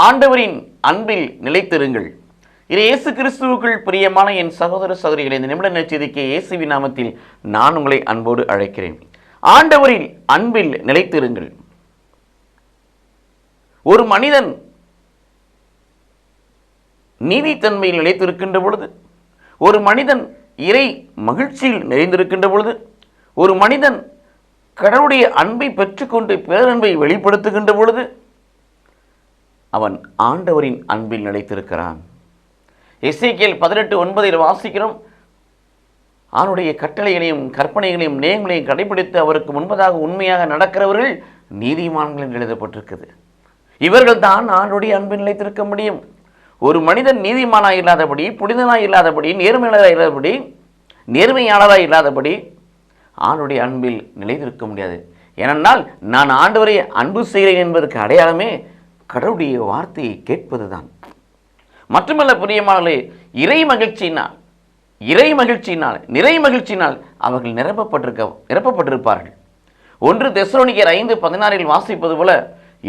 ஆண்டவரின் அன்பில் நிலைத்திருங்கள். இது இயேசு கிறிஸ்துவுக்குள் பிரியமான என் சகோதர சகோதரிகளை, இந்த நிமிட நற்செய்திக்கு இயேசுவின் நாமத்தில் நான் உங்களை அன்போடு அழைக்கிறேன். ஆண்டவரில் அன்பில் நிலைத்திருங்கள். ஒரு மனிதன் நீதித்தன்மையில் நிலைத்திருக்கின்ற பொழுது, ஒரு மனிதன் இறை மகிழ்ச்சியில் நிறைந்திருக்கின்ற பொழுது, ஒரு மனிதன் கடவுளுடைய அன்பை பெற்றுக்கொண்டு பேரன்பை வெளிப்படுத்துகின்ற பொழுது அவன் ஆண்டவரின் அன்பில் நிலைத்திருக்கிறான். எசேக்கியேல் 18:9 வாசிக்கிறோம், அவனுடைய கட்டளைகளையும் கற்பனைகளையும் நேயங்களையும் கடைபிடித்து அவருக்கு முன்பதாக உண்மையாக நடக்கிறவர்கள் நீதிமான்கள் என்று எழுதப்பட்டிருக்குது. இவர்கள் தான் ஆண்டவருடைய அன்பில் நிலைத்திருக்க முடியும். ஒரு மனிதன் நீதிமானாக இல்லாதபடி, புனிதனாக இல்லாதபடி, நேர்மையாளராக இல்லாதபடி, நேர்மையாளராக இல்லாதபடி ஆண்டவருடைய அன்பில் நிலைத்திருக்க முடியாது. ஏனென்றால் நான் ஆண்டவரை அன்பு செய்கிறேன் என்பதற்கு அடையாளமே கடவுளுடைய வார்த்தையை கேட்பதுதான். மட்டுமல்ல பிரியமானவர்களே, இறை மகிழ்ச்சியினால் நிறை மகிழ்ச்சியினால் அவர்கள் நிரப்பப்பட்டிருப்பார்கள். 1 தெசலோனிக்கேயர் 5:16 வாசிப்பது போல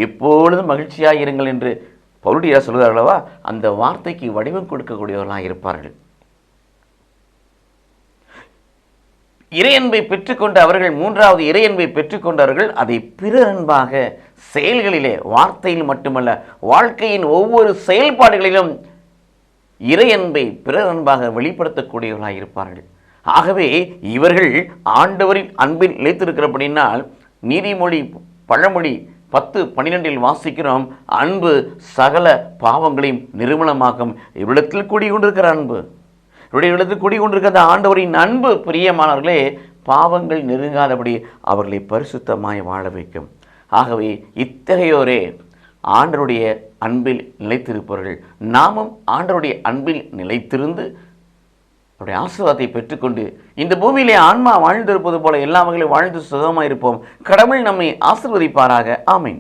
எப்பொழுதும் மகிழ்ச்சியாக இருங்கள் என்று பவுலடியார் சொல்கிறார்களவா, அந்த வார்த்தைக்கு வடிவம் கொடுக்கக்கூடியவர்களாக இருப்பார்கள். இறையன்பை பெற்றுக்கொண்ட அவர்கள், மூன்றாவது இறையன்பை பெற்றுக்கொண்டவர்கள் அதை பிறர் அன்பாக செயல்களிலே, வார்த்தையில் மட்டுமல்ல வாழ்க்கையின் ஒவ்வொரு செயல்பாடுகளிலும் இறையன்பை பிறர் அன்பாக வெளிப்படுத்தக்கூடியவர்களாக இருப்பார்கள். ஆகவே இவர்கள் ஆண்டவரின் அன்பில் நிலைத்திருக்கிறபடினால் நீதிமொழி பழமொழி 10:12 வாசிக்கிறோம், அன்பு சகல பாவங்களையும் நிர்மூலமாக்கும். இவ்விடத்தில் கூடிக்கொண்டிருக்கிற அன்பு, இவருடைய இடத்தில் குடிகொண்டிருக்கிற ஆண்டவரின் அன்பு பிரியமானவர்களே பாவங்கள் நெருங்காதபடி அவர்களை பரிசுத்தமாய் வாழ வைக்கும். ஆகவே இத்தகையோரே ஆண்டவருடைய அன்பில் நிலைத்திருப்பவர்கள். நாமும் ஆண்டவருடைய அன்பில் நிலைத்திருந்து அவருடைய ஆசீர்வாதத்தை பெற்றுக்கொண்டு இந்த பூமியிலே ஆன்மா வாழ்ந்திருப்பது போல எல்லா வகையிலும் வாழ்ந்து சுகமாக இருப்போம். கடவுள் நம்மை ஆசீர்வதிப்பாராக. ஆமென்.